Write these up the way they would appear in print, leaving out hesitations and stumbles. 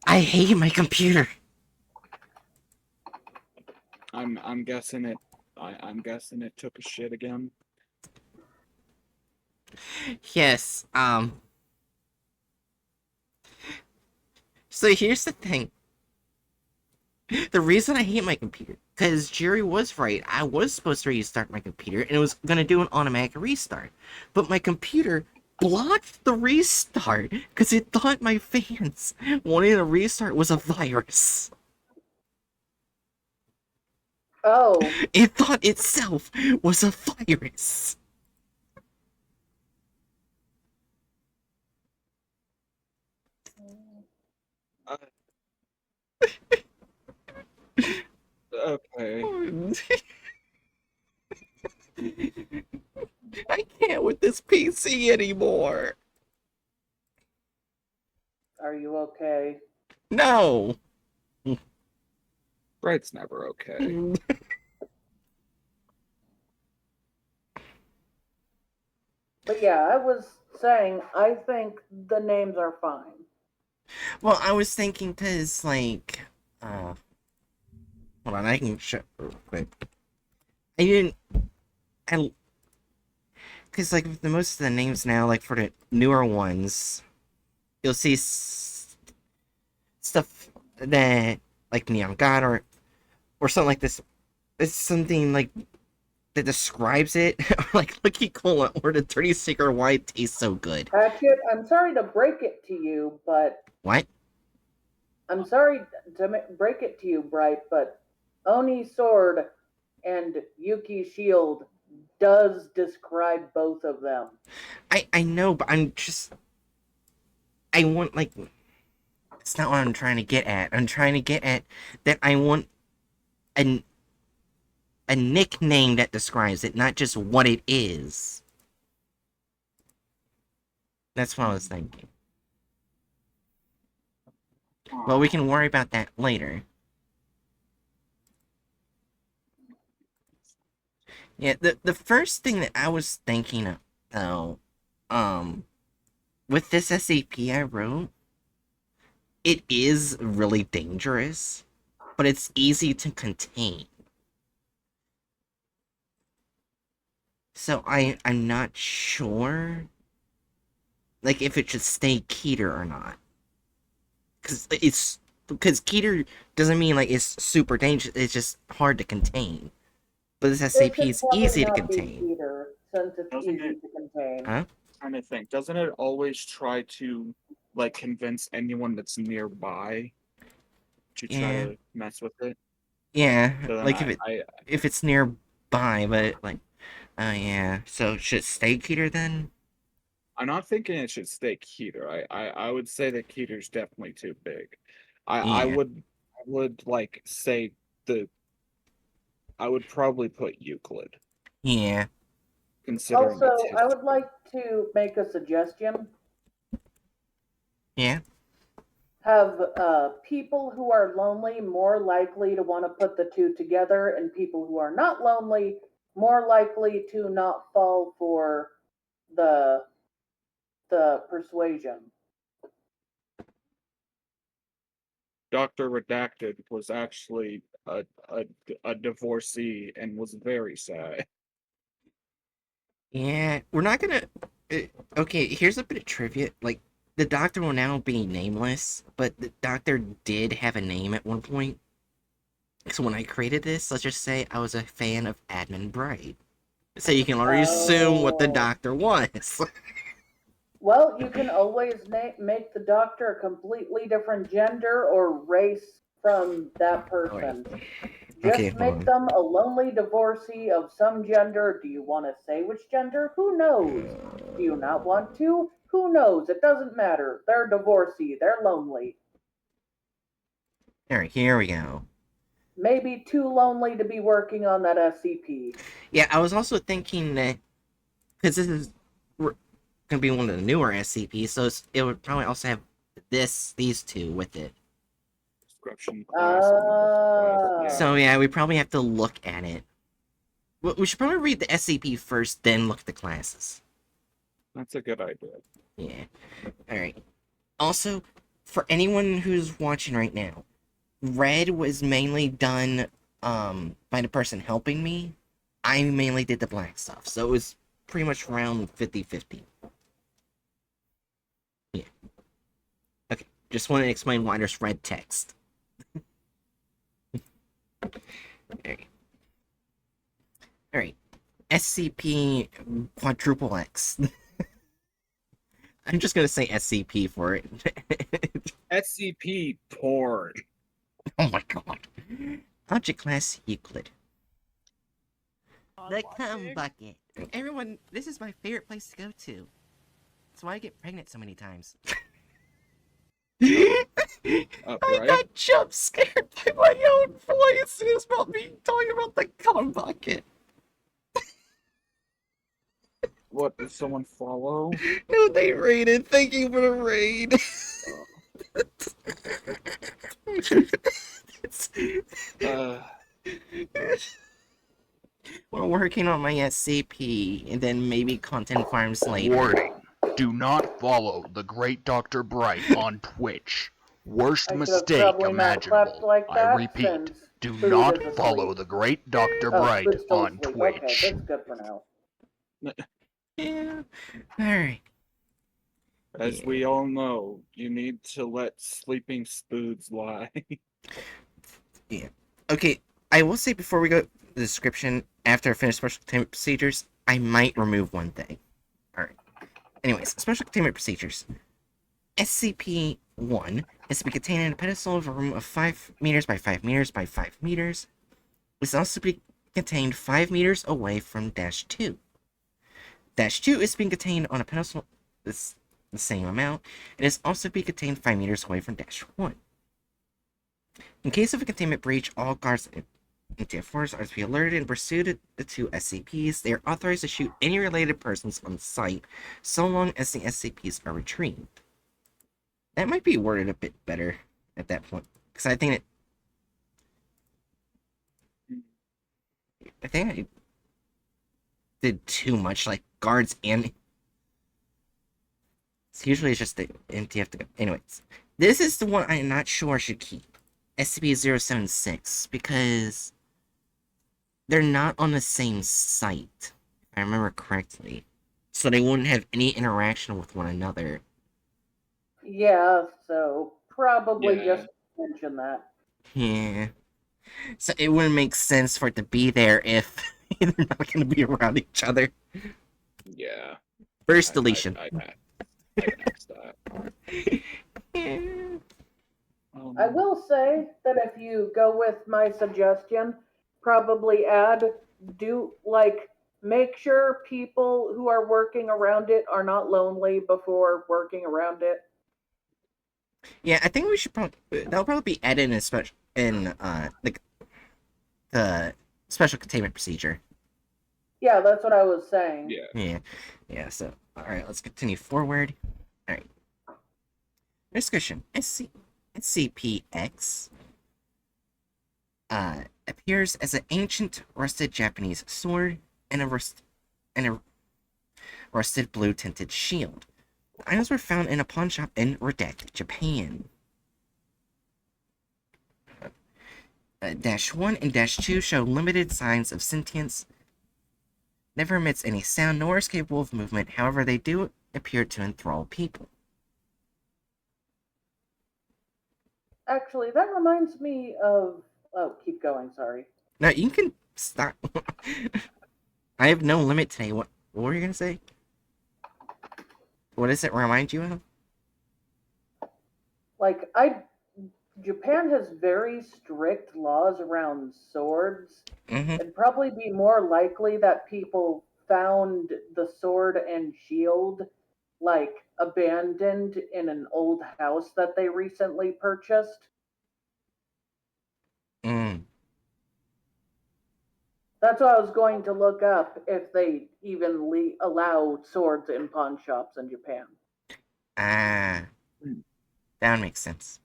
I hate my computer. I'm guessing it. I'm guessing it took a shit again. Yes, so here's the thing. The reason I hate my computer, because Jerry was right. I was supposed to restart my computer, and it was going to do an automatic restart. But my computer blocked the restart, because it thought my fans wanting a restart was a virus. Oh. It thought itself was a virus. Uh, okay. I can't with this PC anymore. Are you okay? No. Bright's never okay. But yeah, I was saying, I think the names are fine. Well, I was thinking, because, like, hold on, I can show real quick. I didn't, because, like, the most of the names now, like, for the newer ones, you'll see stuff that, like, Neon God, or something like this. It's something, like, that describes it, like Lucky Cola or the Dirty Secret why it tastes so good. Hatchet, I'm sorry to break it to you, but What? I'm sorry to break it to you, Bright, but Oni Sword and Yuki Shield does describe both of them. I know, but I want, like, it's not what I'm trying to get at. I'm trying to get at that I want a nickname that describes it, not just what it is. That's what I was thinking. Well, we can worry about that later. Yeah, the first thing that I was thinking of, though, with this SCP I wrote, it is really dangerous, but it's easy to contain. So I'm not sure, like, if it should stay Keter or not. Because Keter doesn't mean, like, it's super dangerous, it's just hard to contain. But this It SCP should is probably easy to not be contain. Peter, since it's Doesn't easy it? to contain. Huh? Trying to think. Doesn't it always try to like convince anyone that's nearby to try Yeah. to mess with it? Yeah, So then like, if it's nearby, but, like, oh yeah. So should it stay Keter then? I'm not thinking it should stay Keter. I would say that Keter's definitely too big. I Yeah. would like say the I would probably put Euclid, Yeah. considering its Also, I history. would like to make a suggestion. Yeah. Have people who are lonely more likely to want to put the two together, and people who are not lonely more likely to not fall for the persuasion. Dr. Redacted was actually a divorcee and was very sad. Yeah. We're not gonna. Uh, okay, here's a bit of trivia. Like, the doctor will now be nameless, but the doctor did have a name at one point. So when I created this, let's just say I was a fan of Admin Bright. So you can already assume what the Oh. doctor was. Well, you can always make the doctor a completely different gender or race from that Alright. person. Okay, Just hold make on. them a lonely divorcee of some gender. Do you want to say which gender? Who knows? Do you not want to? Who knows? It doesn't matter. They're a divorcee. They're lonely. Alright, here we go. Maybe too lonely to be working on that SCP. Yeah, I was also thinking that, because this is gonna be one of the newer SCPs, so it would probably also have these two with it. Description class. So yeah, we probably have to look at it. We should probably read the SCP first, then look at the classes. That's a good idea. Yeah. Alright. Also, for anyone who's watching right now, red was mainly done by the person helping me. I mainly did the black stuff, so it was pretty much around 50-50. Yeah. Okay, just want to explain why there's red text. Alright. Alright. SCP quadruple X. I'm just gonna say SCP for it. SCP porn. Oh my god. Object class Euclid. The cum bucket. Everyone, this is my favorite place to go to. That's why I get pregnant so many times. I Right? got jump scared by my own voice. It was about me talking about the cum bucket. What, did someone follow? No, they raided. Thank you for the raid. We're working on my SCP, and then maybe content farms later. Warning. Do not follow the Great Dr. Bright on Twitch. Worst I should have mistake probably not clapped imaginable. like I that, repeat, since do Food not is follow asleep. the Great Dr. Oh, Bright Food's still on asleep. Twitch. Okay, that's good for now. Yeah. Alright. As we all know, you need to let sleeping spoods lie. Okay, I will say before we go to the description, after I finish special containment procedures, I might remove one thing. Alright. Anyways, special containment procedures. SCP-1 is to be contained in a pedestal of a room of 5 meters by 5 meters by 5 meters. It's also to be contained 5 meters away from -2. -2 is being contained on a pedestal this the same amount, and is also to be contained 5 meters away from -1. In case of a containment breach, all guards and TF4s are to be alerted and pursued the 2 SCPs. They are authorized to shoot any related persons on site, so long as the SCPs are retrieved. That might be worded a bit better at that point, because I think I did too much, like guards and. It's usually just the MTF to go. Anyways, this is the one I'm not sure I should keep. SCP-076, because they're not on the same site, if I remember correctly. So they wouldn't have any interaction with one another. Yeah, so probably Yeah. just mention that. Yeah. So it wouldn't make sense for it to be there if they're not going to be around each other. Yeah. First deletion. I can ask that. Yeah. I will say that if you go with my suggestion, probably make sure people who are working around it are not lonely before working around it. Yeah, I think we should that'll probably be added in the special containment procedure. Yeah, that's what I was saying. Yeah, so alright, let's continue forward. Alright. Discussion. SCP-X appears as an ancient rusted Japanese sword and a rusted blue tinted shield. The items were found in a pawn shop in Redacted, Japan. -1 and -2 show limited signs of sentience, never emits any sound, nor is capable of movement. However, they do appear to enthrall people. Actually, that reminds me of. Oh, keep going, sorry. No, you can stop. I have no limit today. What were you gonna say? What does it remind you of? Like, Japan has very strict laws around swords. Mm-hmm. It'd probably be more likely that people found the sword and shield, like, abandoned in an old house that they recently purchased. Mm. That's what I was going to look up, if they even allow swords in pawn shops in Japan. Ah. That makes sense.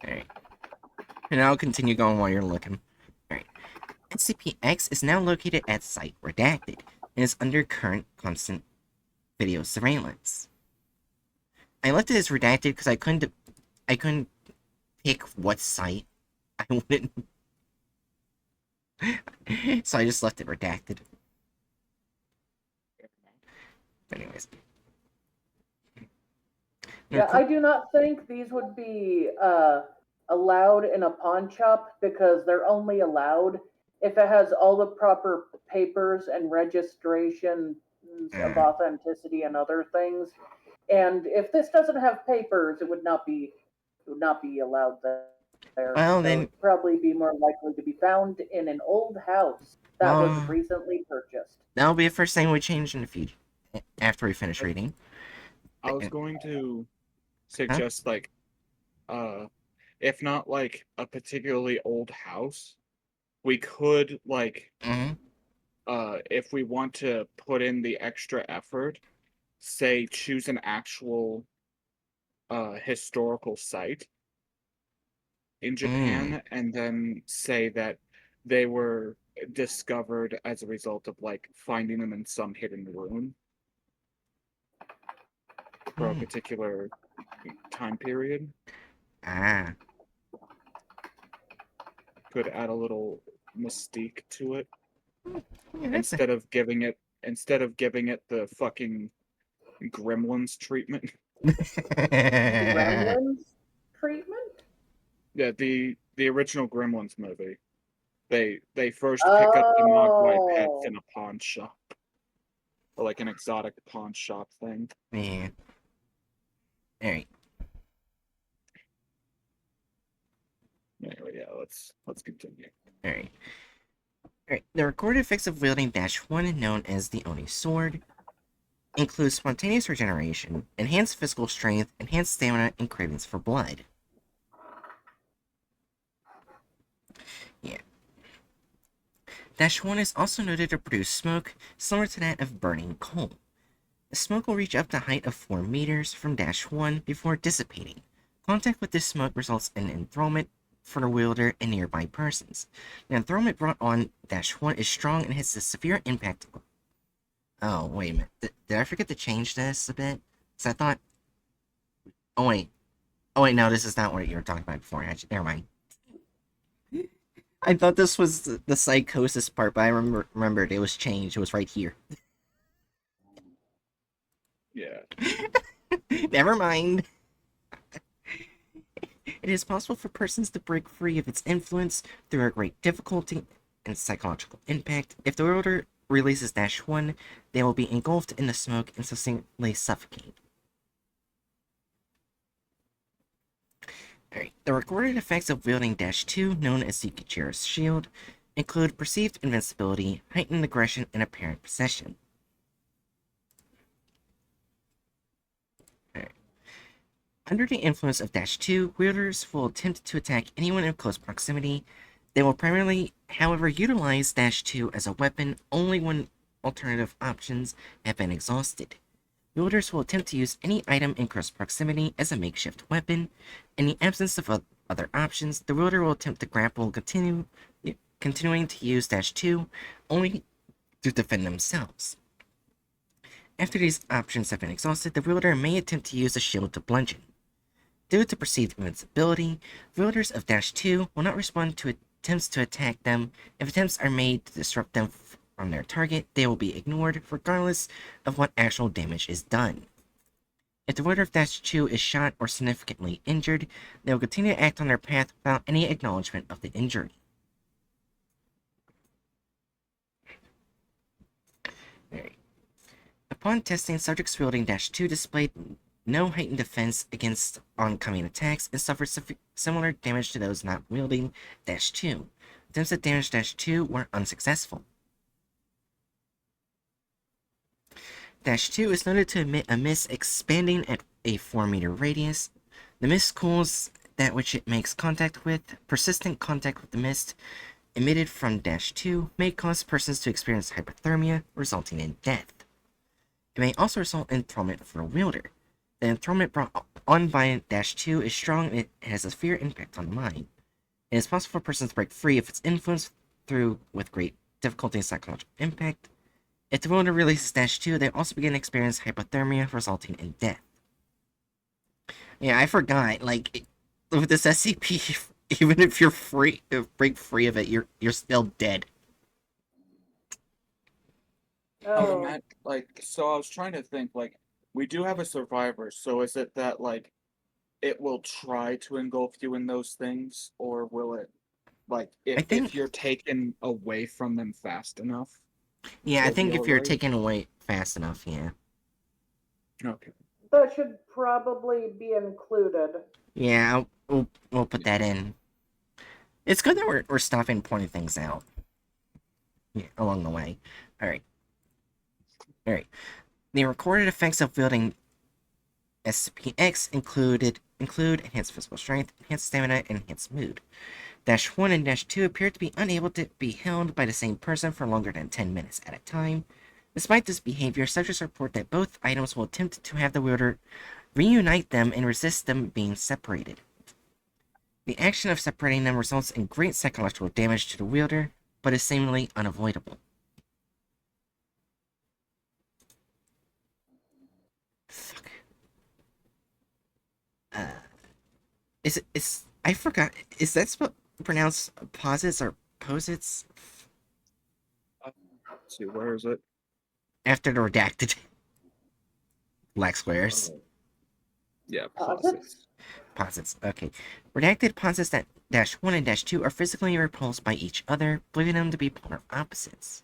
Alright. And I'll continue going while you're looking. Alright. SCP-X is now located at Site Redacted and is under current constant video surveillance. I left it as redacted because I couldn't pick what site I wouldn't. So I just left it redacted. Anyways. Yeah, I do not think these would be allowed in a pawn shop because they're only allowed if it has all the proper papers and registrations of authenticity and other things. And if this doesn't have papers, it would not be allowed there. Well, So then, it'd probably be more likely to be found in an old house that was recently purchased. that'll be the first thing we change in the future after we finish reading. I was going to suggest like if not like a particularly old house, we could like if we want to put in the extra effort, say choose an actual historical site in Japan and then say that they were discovered as a result of like finding them in some hidden room for a particular time period. Could add a little mystique to it. Yeah, instead of giving it the fucking Gremlins treatment. Gremlins treatment? Yeah, the original Gremlins movie. They first pick up the Mogwai pets in a pawn shop. Or like an exotic pawn shop thing. Yeah. Alright. Anyway, yeah, let's continue. Alright. The recorded effects of wielding -1, known as the Oni Sword, include spontaneous regeneration, enhanced physical strength, enhanced stamina, and cravings for blood. Yeah. -1 is also noted to produce smoke similar to that of burning coal. The smoke will reach up to a height of 4 meters from -1 before dissipating. Contact with this smoke results in enthrallment for the wielder and nearby persons. The enthrallment brought on -1 is strong and has a severe impact. Oh, wait a minute. Did I forget to change this a bit? Because I thought... Oh, wait. Oh, wait, no, this is not what you were talking about before. Actually, never mind. I thought this was the psychosis part, but I remembered it was changed. It was right here. Yeah. Never mind. It is possible for persons to break free of its influence through a great difficulty and psychological impact. If the wielder releases -1, they will be engulfed in the smoke and succinctly suffocate. Alright, the recorded effects of wielding -2, known as the Kachira's Shield, include perceived invincibility, heightened aggression, and apparent possession. Under the influence of -2, wielders will attempt to attack anyone in close proximity. They will primarily, however, utilize -2 as a weapon only when alternative options have been exhausted. Wielders will attempt to use any item in close proximity as a makeshift weapon. In the absence of other options, the wielder will attempt to grapple, continuing to use -2 only to defend themselves. After these options have been exhausted, the wielder may attempt to use a shield to bludgeon. Due to perceived invincibility, wielders of -2 will not respond to attempts to attack them. If attempts are made to disrupt them from their target, they will be ignored, regardless of what actual damage is done. If the wielder of -2 is shot or significantly injured, they will continue to act on their path without any acknowledgement of the injury. Upon testing, subjects wielding -2 displayed no heightened defense against oncoming attacks and suffered similar damage to those not wielding -2. Attempts at damage -2 were unsuccessful. -2 is noted to emit a mist expanding at a 4-meter radius. The mist cools that which it makes contact with. Persistent contact with the mist emitted from -2 may cause persons to experience hypothermia, resulting in death. It may also result in enthrallment for a wielder. The enthrallment brought on by -2 is strong and it has a severe impact on the mind. It is possible for persons to break free of its influence with great difficulty and psychological impact. If the wielder releases -2, they also begin to experience hypothermia, resulting in death. Yeah, I forgot. Like, with this SCP, even if you're break free of it, you're still dead. Oh, So I was trying to think, like, we do have a survivor, so is it that, like, it will try to engulf you in those things, or will it, like, I if think, you're taken away from them fast enough, yeah, I it'll be think if you're alright? taken away fast enough, yeah. Okay. that should probably be included. Yeah, we'll put that in. It's good that we're stopping pointing things out, yeah, along the way. Alright. Alright. The recorded effects of wielding SCP-X include enhanced physical strength, enhanced stamina, and enhanced mood. Dash 1 and Dash 2 appear to be unable to be held by the same person for longer than 10 minutes at a time. Despite this behavior, subjects report that both items will attempt to have the wielder reunite them and resist them being separated. The action of separating them results in great psychological damage to the wielder, but is seemingly unavoidable. Fuck. Uh, I forgot, is that pronounced posits or posits? Let's see, where is it? After the redacted. Black squares. Yeah, Posits? Posits, okay. Redacted posits that Dash 1 and Dash 2 are physically repulsed by each other, believing them to be polar opposites.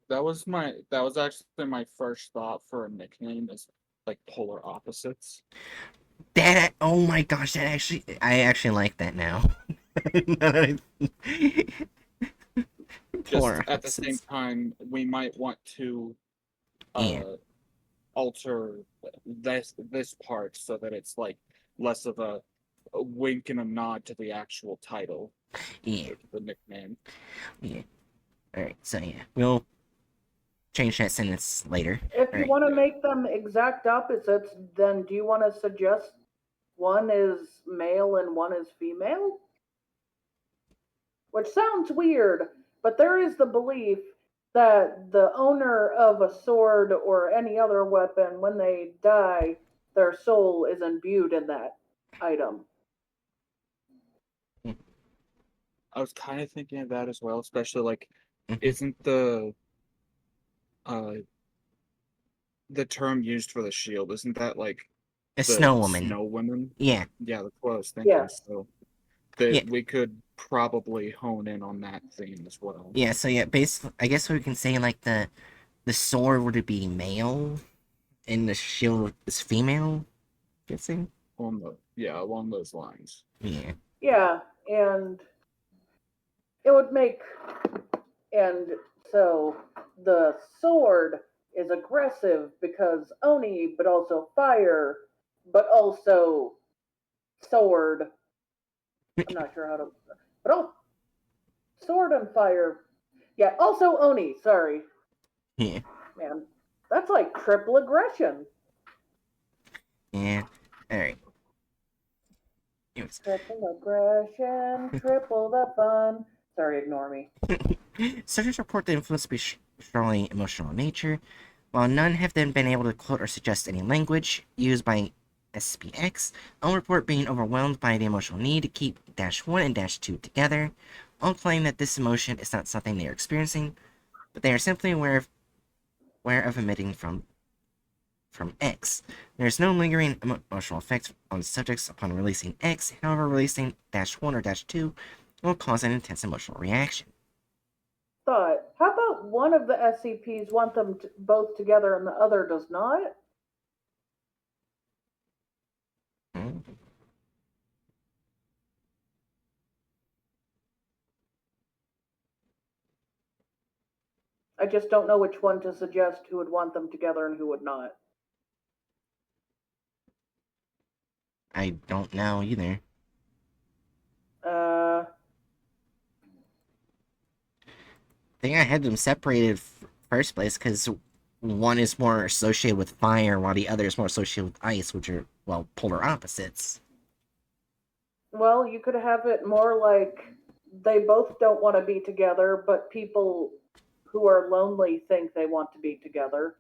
That was actually my first thought for a nickname, is like polar opposites. Oh my gosh, I actually like that now. Just Polar at the same opposites. time, we might want to Yeah, alter this part so that it's like less of a wink and a nod to the actual title, yeah, the nickname. yeah. Alright, so yeah, we'll change that sentence later. If you Alright. want to make them exact opposites, then do you want to suggest one is male and one is female? Which sounds weird, but there is the belief that the owner of a sword or any other weapon, when they die, their soul is imbued in that item. I was kind of thinking of that as well, especially like, Mhm. isn't uh the term used for the shield, isn't that like A the snow woman. snow women? Yeah, Yeah, that's what I was thinking. Yes. So yeah, that we could probably hone in on that theme as well. yeah, so yeah, basically, I guess we can say, like, the sword would be male, and the shield is female, guessing? Along those lines. Yeah. Yeah, and it would make, and so the sword is aggressive because Oni, but also fire, but also sword. I'm not sure how to, but oh, sword and fire. Yeah, also Oni. Sorry, Yeah. man, that's like triple aggression. Yeah. Alright. Anyways. Triple aggression, triple the fun. Sorry, ignore me. Subjects report the influence to be strongly emotional in nature. While none have then been able to quote or suggest any language used by SPX, all report being overwhelmed by the emotional need to keep Dash 1 and Dash 2 together. All claim that this emotion is not something they are experiencing, but they are simply aware of emitting from X. There is no lingering emotional effect on subjects upon releasing X, however, releasing Dash 1 or Dash 2 will cause an intense emotional reaction. Thought, how about one of the SCPs want them both together and the other does not? Hmm? I just don't know which one to suggest who would want them together and who would not. I don't know either. Uh, I think I had them separated first place because one is more associated with fire while the other is more associated with ice, which are, well, polar opposites. well, you could have it more like they both don't want to be together, but people who are lonely think they want to be together.